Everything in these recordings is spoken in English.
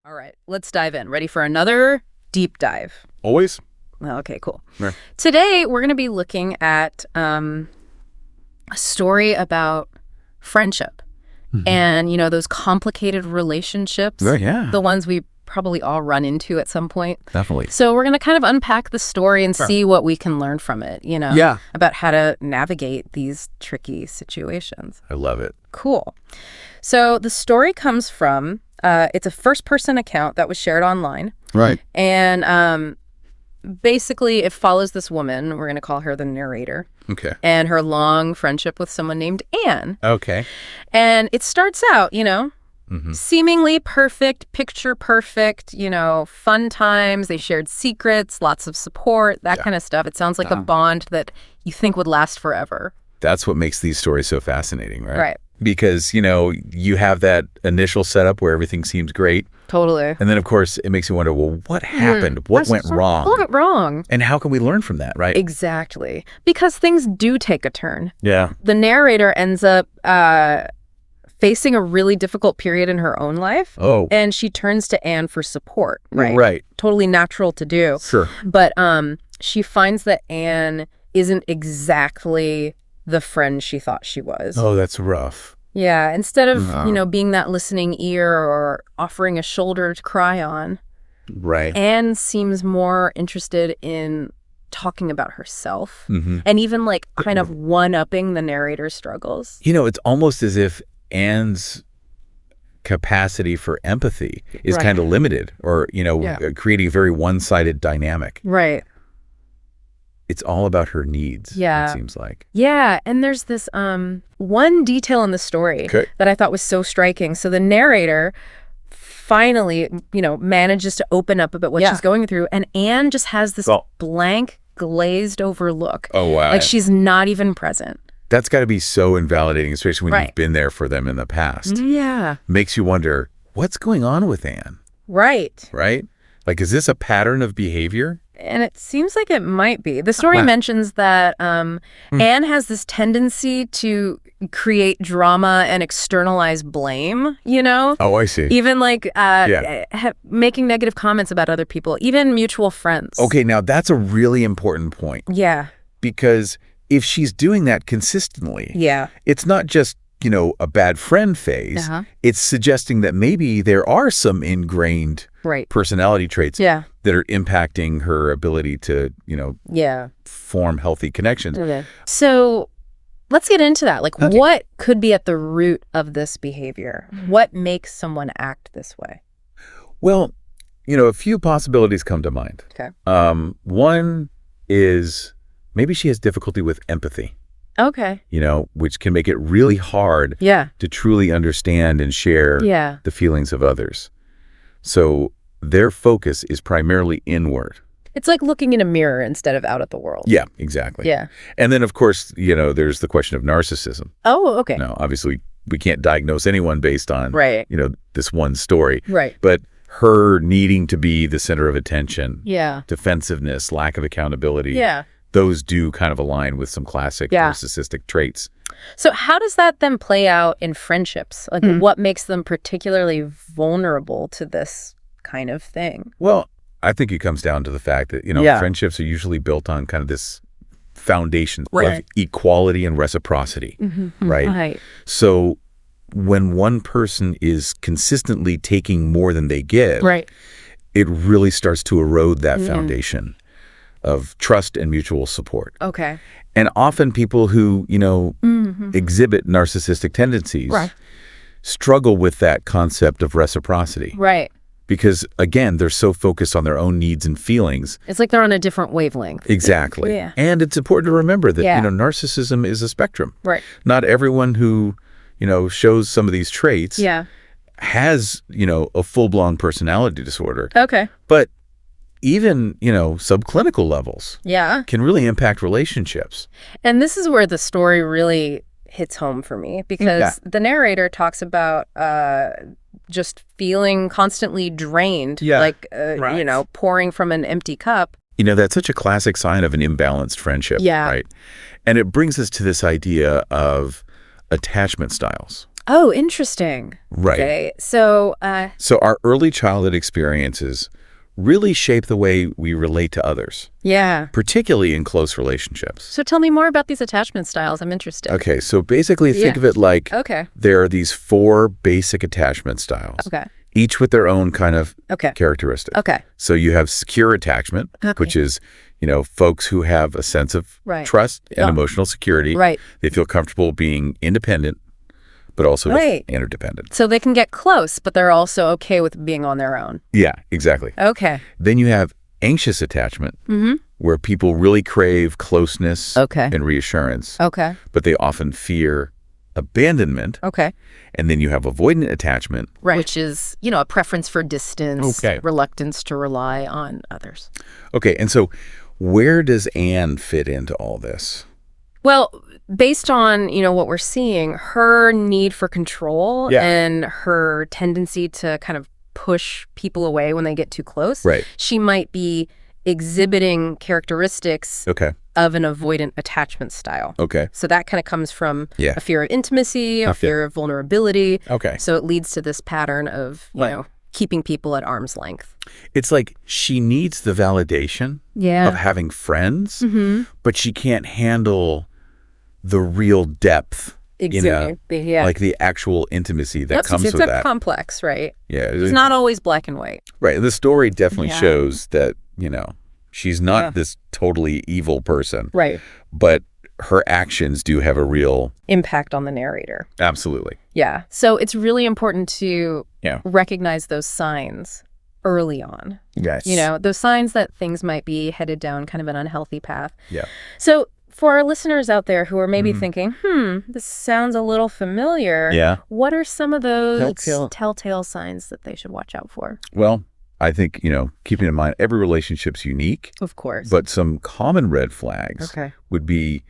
All right, let's dive in. Ready for another deep dive? Always. Okay, cool. Yeah. Today, we're going to be looking at a story about friendship and, those complicated relationships. Oh, yeah. The ones we probably all run into at some point. Definitely. So we're going to kind of unpack the story and see what we can learn from it, Yeah. about how to navigate these tricky situations. I love it. Cool. So the story comes from, it's a first-person account that was shared online. Right. And basically, it follows this woman, we're going to call her the narrator, Okay. and her long friendship with someone named Anne. Okay. And it starts out, Mm-hmm. seemingly perfect, picture perfect, fun times. They shared secrets, lots of support, that kind of stuff. It sounds like a bond that you think would last forever. That's what makes these stories so fascinating, right? Right. Because, you have that initial setup where everything seems great. Totally. And then, of course, it makes you wonder, well, what happened? What went wrong? What went wrong? And how can we learn from that, right? Exactly. Because things do take a turn. Yeah. The narrator ends up facing a really difficult period in her own life. Oh. And she turns to Anne for support, right? Right. Totally natural to do. Sure. But she finds that Anne isn't exactly the friend she thought she was. Oh, that's rough. Yeah. Instead of, being that listening ear or offering a shoulder to cry on, Right. Anne seems more interested in talking about herself Mm-hmm. and even kind of one-upping the narrator's struggles. It's almost as if Anne's capacity for empathy is Right. kind of limited or, creating a very one-sided dynamic. Right. It's all about her needs, Yeah. it seems like. Yeah, and there's this one detail in the story Okay. that I thought was so striking. So the narrator finally, manages to open up about what she's going through, and Anne just has this blank, glazed over look. Oh, wow. Like she's not even present. That's got to be so invalidating, especially when Right. you've been there for them in the past. Yeah. Makes you wonder, what's going on with Anne, Right. right? Like, is this a pattern of behavior? And it seems like it might be. The story mentions that Anne has this tendency to create drama and externalize blame, Oh, I see. Even making negative comments about other people, even mutual friends. Okay, now that's a really important point. Yeah. Because if she's doing that consistently, Yeah. it's not just, a bad friend phase. Uh-huh. It's suggesting that maybe there are some ingrained Right. personality traits Yeah. that are impacting her ability to, Yeah. form healthy connections. Okay. So let's get into that. What could be at the root of this behavior? What makes someone act this way? Well, a few possibilities come to mind. Okay. One is maybe she has difficulty with empathy, Okay. which can make it really hard Yeah. to truly understand and share Yeah. the feelings of others. So their focus is primarily inward. It's like looking in a mirror instead of out at the world. Yeah, exactly. Yeah. And then, of course, there's the question of narcissism. Oh, okay. Now, obviously, we can't diagnose anyone based on, Right. this one story. Right. But her needing to be the center of attention, Yeah. defensive-ness, lack of accountability, Yeah. those do kind of align with some classic narcissistic traits. So how does that then play out in friendships? What makes them particularly vulnerable to this kind of thing? Well, I think it comes down to the fact that, friendships are usually built on kind of this foundation of equality and reciprocity, right? Right. So when one person is consistently taking more than they give, Right. it really starts to erode that foundation of trust and mutual support. Okay. And often people who, exhibit narcissistic tendencies struggle with that concept of reciprocity. Right. Because, again, they're so focused on their own needs and feelings. It's like they're on a different wavelength. Exactly. Yeah. And it's important to remember that, Yeah. narcissism is a spectrum. Right. Not everyone who, shows some of these traits Yeah. has, a full-blown personality disorder. Okay. But even, subclinical levels Yeah. can really impact relationships. And this is where the story really hits home for me because the narrator talks about just feeling constantly drained, pouring from an empty cup. That's such a classic sign of an imbalanced friendship, Yeah. right? And it brings us to this idea of attachment styles. Oh, interesting. Right. Okay. So our early childhood experiences really shape the way we relate to others. Yeah. Particularly in close relationships. So tell me more about these attachment styles. I'm interested. Okay, so basically think of it like there are these 4 basic attachment styles. Okay. Each with their own kind of characteristic. Okay. So you have secure attachment, which is, folks who have a sense of trust and emotional security. Right. They feel comfortable being independent, but also interdependent. So they can get close, but they're also okay with being on their own. Yeah, exactly. Okay. Then you have anxious attachment, where people really crave closeness and reassurance. Okay. But they often fear abandonment. Okay. And then you have avoidant attachment. Right. Which is, a preference for distance, reluctance to rely on others. Okay. And so where does Anne fit into all this? Well, based on, what we're seeing, her need for control and her tendency to kind of push people away when they get too close, she might be exhibiting characteristics of an avoidant attachment style. Okay. So that kind of comes from a fear of intimacy, a fear of vulnerability. Okay. So it leads to this pattern of, keeping people at arm's length. It's like she needs the validation of having friends, but she can't handle the real depth. Exactly. Like the actual intimacy that comes with that. It's complex, right? Yeah. It's not always black and white. Right. The story definitely shows that, she's not this totally evil person. Right. But her actions do have a real impact on the narrator. Absolutely. Yeah. So it's really important to recognize those signs early on. Yes. Those signs that things might be headed down kind of an unhealthy path. Yeah. So for our listeners out there who are maybe thinking, this sounds a little familiar. Yeah. What are some of those telltale signs that they should watch out for? Well, I think, keeping in mind every relationship's unique. Of course. But some common red flags would be,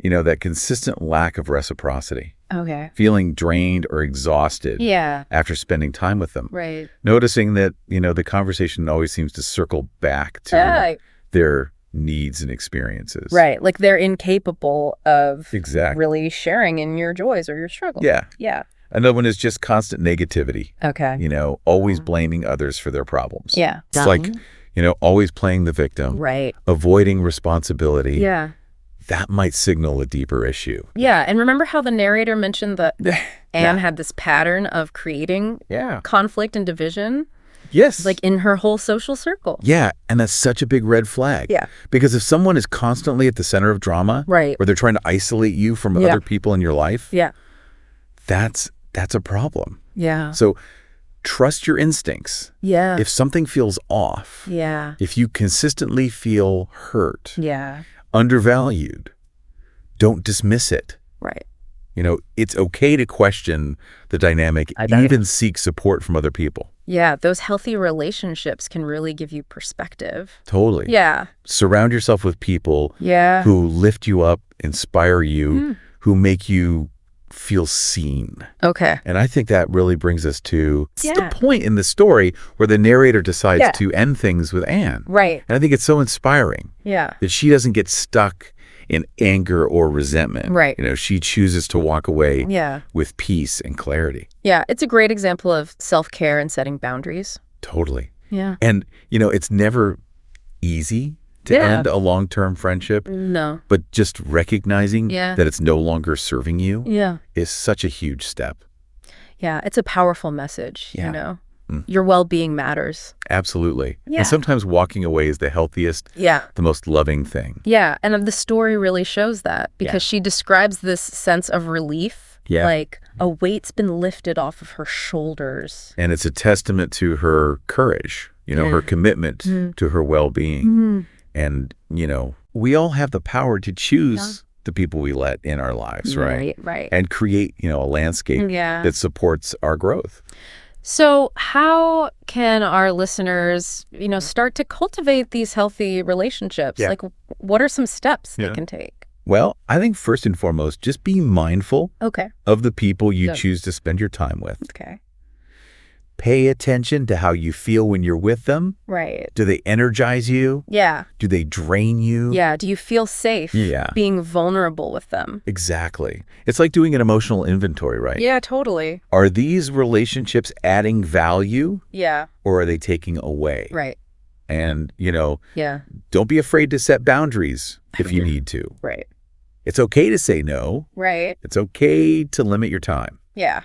that consistent lack of reciprocity. Okay. Feeling drained or exhausted after spending time with them. Right. Noticing that, the conversation always seems to circle back to their needs and experiences. Right. Like they're incapable of really sharing in your joys or your struggles. Yeah. Yeah. Another one is just constant negativity. Okay. Always blaming others for their problems. Yeah. It's like, always playing the victim. Right. Avoiding responsibility. Yeah. That might signal a deeper issue. Yeah. And remember how the narrator mentioned that Anne had this pattern of creating conflict and division? Yes. Like in her whole social circle. Yeah. And that's such a big red flag. Yeah. Because if someone is constantly at the center of drama, where they're trying to isolate you from other people in your life, that's a problem. Yeah. So trust your instincts. Yeah. If something feels off, if you consistently feel hurt, undervalued, don't dismiss it. Right. It's okay to question the dynamic, even seek support from other people. Yeah, those healthy relationships can really give you perspective. Totally. Yeah. Surround yourself with people who lift you up, inspire you, who make you feel seen. Okay. And I think that really brings us to the point in the story where the narrator decides to end things with Anne. Right. And I think it's so inspiring. Yeah. That she doesn't get stuck in anger or resentment. Right. She chooses to walk away with peace and clarity. Yeah. It's a great example of self-care and setting boundaries. Totally. Yeah. And, it's never easy to end a long-term friendship. No. But just recognizing that it's no longer serving you is such a huge step. Yeah. It's a powerful message, Your well-being matters. Absolutely. Yeah. And sometimes walking away is the healthiest, the most loving thing. Yeah. And the story really shows that because she describes this sense of relief. Yeah. Like a weight's been lifted off of her shoulders. And it's a testament to her courage, her commitment to her well-being. And, we all have the power to choose the people we let in our lives, right? Right. And create, a landscape that supports our growth. So how can our listeners, start to cultivate these healthy relationships? Like, what are some steps they can take? Well, I think first and foremost, just be mindful of the people you choose to spend your time with. Okay. pay attention to how you feel when you're with them. Right. Do they energize you? Yeah. Do they drain you? Yeah. Do you feel safe being vulnerable with them? Exactly. It's like doing an emotional inventory, right? Yeah, totally. Are these relationships adding value? Yeah. Or are they taking away? Right. And, don't be afraid to set boundaries if you need to. Right. It's okay to say no. Right. It's okay to limit your time. Yeah.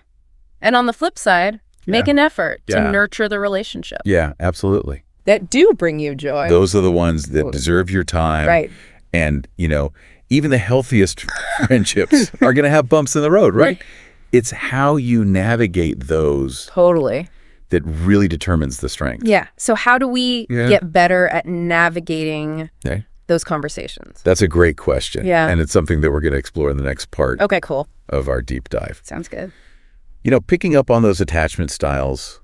And on the flip side, make an effort to nurture the relationship. Yeah, absolutely. That do bring you joy. Those are the ones that deserve your time. Right. And, even the healthiest friendships are going to have bumps in the road, right? It's how you navigate those. Totally. That really determines the strength. Yeah. So how do we get better at navigating those conversations? That's a great question. Yeah. And it's something that we're going to explore in the next part. Okay, cool. Of our deep dive. Sounds good. Picking up on those attachment styles,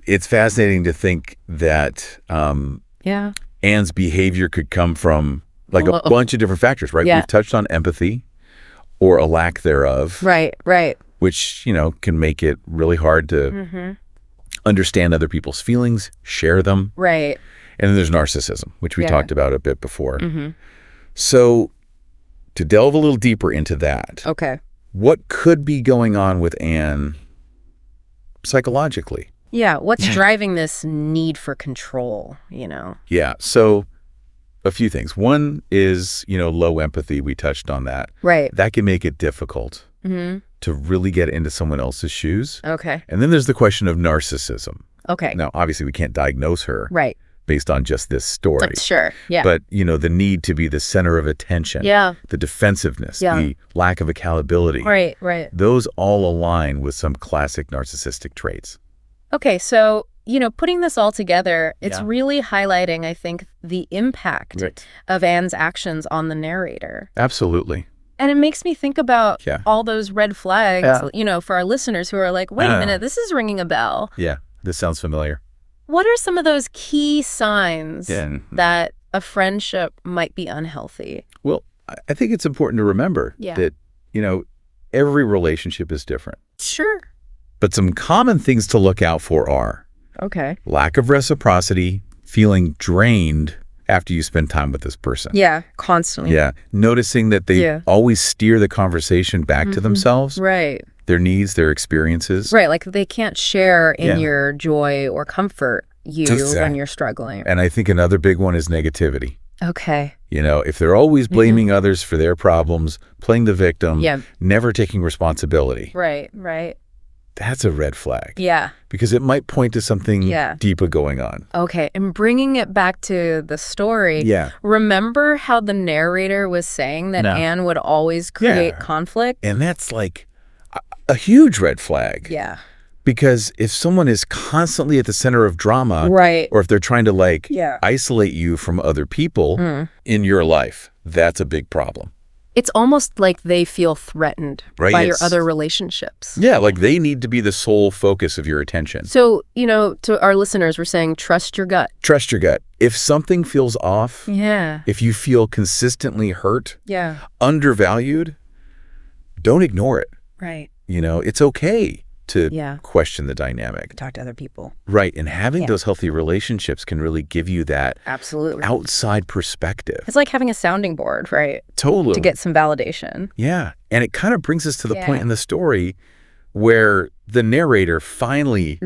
it's fascinating to think that Anne's behavior could come from a bunch of different factors, right? Yeah. We've touched on empathy or a lack thereof. Right. Which, can make it really hard to understand other people's feelings, share them. Right. And then there's narcissism, which we talked about a bit before. So to delve a little deeper into that. Okay. What could be going on with Anne psychologically? Yeah. What's driving this need for control, Yeah. So a few things. One is, low empathy. We touched on that. Right. That can make it difficult to really get into someone else's shoes. Okay. And then there's the question of narcissism. Okay. Now, obviously, we can't diagnose her. Right. Based on just this story. Sure. Yeah. But, the need to be the center of attention. Yeah. The defensiveness. Yeah. The lack of accountability. Right. Those all align with some classic narcissistic traits. Okay. So, putting this all together, it's really highlighting, I think, the impact of Anne's actions on the narrator. Absolutely. And it makes me think about all those red flags, for our listeners who are like, wait a minute, this is ringing a bell. Yeah. This sounds familiar. What are some of those key signs that a friendship might be unhealthy? Well, I think it's important to remember that, every relationship is different. Sure. But some common things to look out for are lack of reciprocity, feeling drained after you spend time with this person. Yeah, constantly. Yeah. Noticing that they always steer the conversation back to themselves. Right. Their needs, their experiences. Right, like they can't share in your joy or comfort when you're struggling. And I think another big one is negativity. Okay. If they're always blaming others for their problems, playing the victim, never taking responsibility. Right. That's a red flag. Yeah. Because it might point to something deeper going on. Okay. And bringing it back to the story. Yeah. Remember how the narrator was saying that Anne would always create conflict? And that's like a huge red flag. Yeah. Because if someone is constantly at the center of drama, or if they're trying to isolate you from other people in your life, that's a big problem. It's almost like they feel threatened by your other relationships. Yeah, like they need to be the sole focus of your attention. So, to our listeners, we're saying trust your gut. Trust your gut. If something feels off, if you feel consistently hurt, undervalued, don't ignore it. Right. It's okay to question the dynamic. Talk to other people. Right. And having those healthy relationships can really give you that absolutely outside perspective. It's like having a sounding board, right? Totally. To get some validation. Yeah. And it kind of brings us to the point in the story where the narrator finally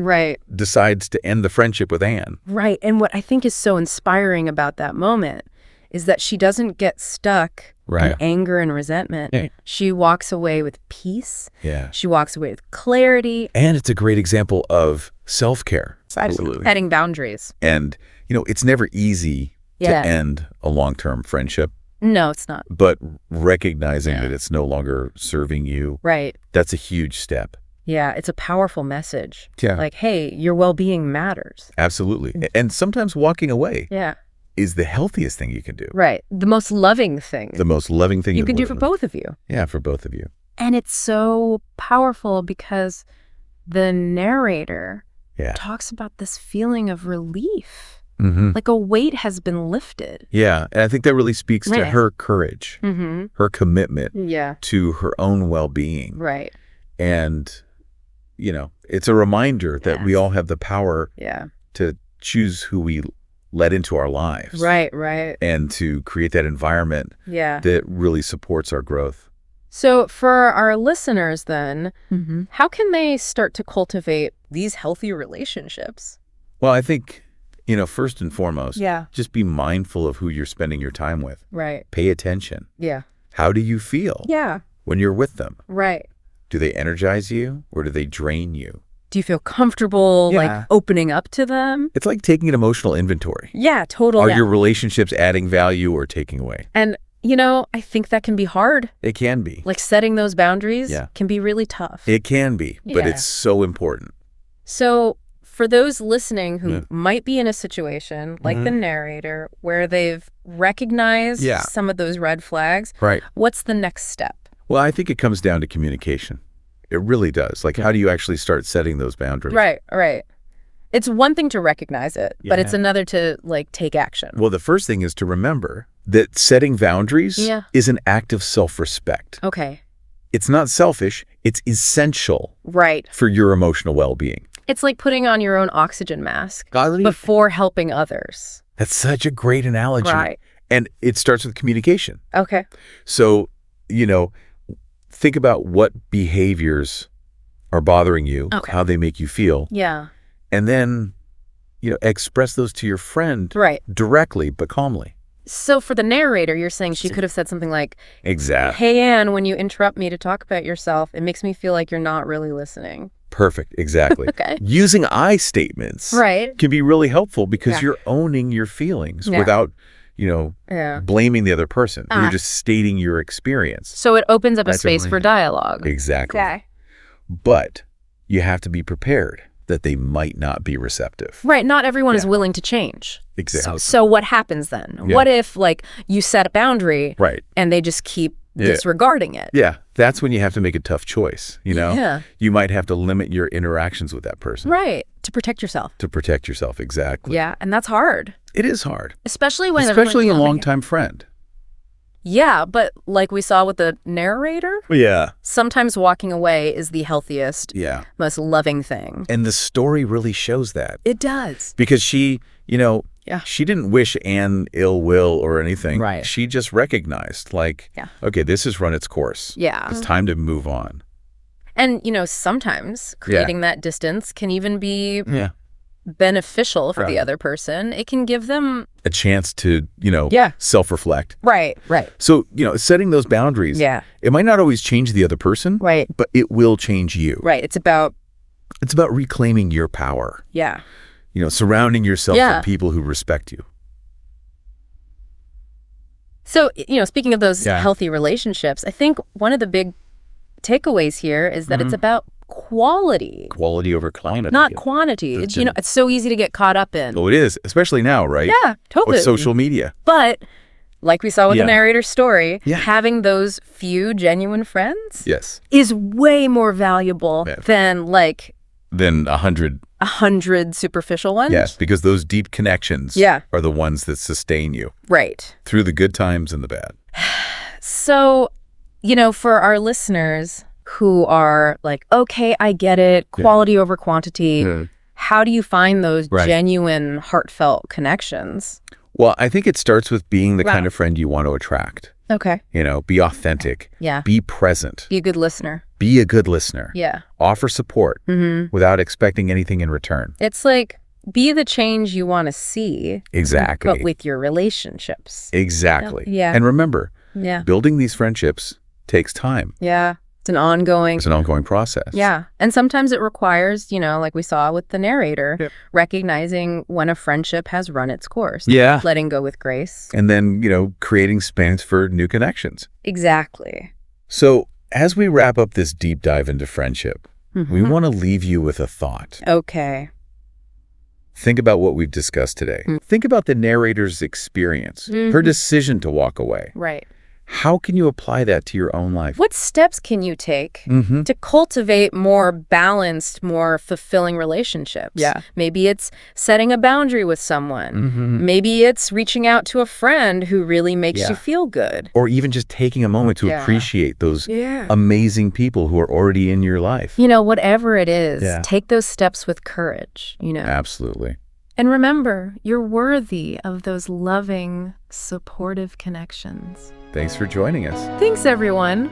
decides to end the friendship with Anne. Right. And what I think is so inspiring about that moment is that she doesn't get stuck in anger and resentment. Yeah. She walks away with peace. Yeah. She walks away with clarity. And it's a great example of self-care. Absolutely. Setting boundaries. And, it's never easy to end a long-term friendship. No, it's not. But recognizing that it's no longer serving you. Right. That's a huge step. Yeah, it's a powerful message. Yeah. Like, hey, your well-being matters. Absolutely. And sometimes walking away. Yeah. Is the healthiest thing you can do. Right. The most loving thing. The most loving thing you can do for both of you. Yeah, for both of you. And it's so powerful because the narrator talks about this feeling of relief. Like a weight has been lifted. Yeah. And I think that really speaks to her courage, her commitment to her own well-being. Right. And, it's a reminder that we all have the power to choose who we let into our lives. Right, right. And to create that environment that really supports our growth. So for our listeners then, how can they start to cultivate these healthy relationships? Well, I think, first and foremost, just be mindful of who you're spending your time with. Right. Pay attention. Yeah. How do you feel when you're with them? Right. Do they energize you or do they drain you? Do you feel comfortable opening up to them? It's like taking an emotional inventory. Yeah, totally. Are your relationships adding value or taking away? And, I think that can be hard. It can be. Like setting those boundaries can be really tough. It can be, but it's so important. So for those listening who might be in a situation like the narrator where they've recognized some of those red flags, what's the next step? Well, I think it comes down to communication. It really does. Like, how do you actually start setting those boundaries? Right, right. It's one thing to recognize it, but it's another to, take action. Well, the first thing is to remember that setting boundaries is an act of self-respect. Okay. It's not selfish. It's essential for your emotional well-being. It's like putting on your own oxygen mask before helping others. That's such a great analogy. Right. And it starts with communication. Okay. So, think about what behaviors are bothering you, how they make you feel. Yeah. And then, express those to your friend directly, but calmly. So for the narrator, you're saying she could have said something like, exactly. Hey, Anne, when you interrupt me to talk about yourself, it makes me feel like you're not really listening. Perfect. Exactly. Okay. Using I statements can be really helpful because you're owning your feelings without, blaming the other person. You're just stating your experience. So it opens up a space for dialogue. Exactly. Okay. But you have to be prepared that they might not be receptive. Right. Not everyone is willing to change. Exactly. So what happens then? What if, you set a boundary and they just keep disregarding it? Yeah. That's when you have to make a tough choice, You might have to limit your interactions with that person. Right. To protect yourself. To protect yourself, exactly. Yeah. And that's hard. It is hard. Especially when a longtime friend. Yeah, but like we saw with the narrator, sometimes walking away is the healthiest, most loving thing. And the story really shows that. It does. Because she, she didn't wish Anne ill will or anything. Right. She just recognized, okay, this has run its course. Yeah. It's time to move on. And, sometimes creating that distance can even be beneficial for the other person. It can give them a chance to, self-reflect. Right, right. So, setting those boundaries, it might not always change the other person, but it will change you. Right. It's about reclaiming your power. Yeah. Surrounding yourself with people who respect you. So, speaking of those healthy relationships, I think one of the big takeaways here is that it's about quality. Quality over quantity. Not quantity. It's so easy to get caught up in. Oh, it is, especially now, right? Yeah, totally. With social media. But like we saw with the narrator's story, having those few genuine friends is way more valuable than 100 superficial ones. Yes, because those deep connections are the ones that sustain you. Right. Through the good times and the bad. So, for our listeners who are like, okay, I get it, quality over quantity, how do you find those genuine, heartfelt connections? Well, I think it starts with being the kind of friend you want to attract. Okay. Be authentic. Yeah. Be present. Be a good listener. Be a good listener. Yeah. Offer support without expecting anything in return. It's like, be the change you want to see. Exactly. But with your relationships. Exactly. Yeah. And remember, building these friendships takes time. Yeah. It's an ongoing process. Yeah. And sometimes it requires, like we saw with the narrator, recognizing when a friendship has run its course. Yeah. Letting go with grace. And then, creating space for new connections. Exactly. So as we wrap up this deep dive into friendship, we want to leave you with a thought. Okay. Think about what we've discussed today. Think about the narrator's experience, her decision to walk away. Right. How can you apply that to your own life? What steps can you take to cultivate more balanced, more fulfilling relationships? Yeah. Maybe it's setting a boundary with someone. Maybe it's reaching out to a friend who really makes you feel good. Or even just taking a moment to appreciate those amazing people who are already in your life. Whatever it is, take those steps with courage, Absolutely. And remember, you're worthy of those loving, supportive connections. Thanks for joining us. Thanks, everyone.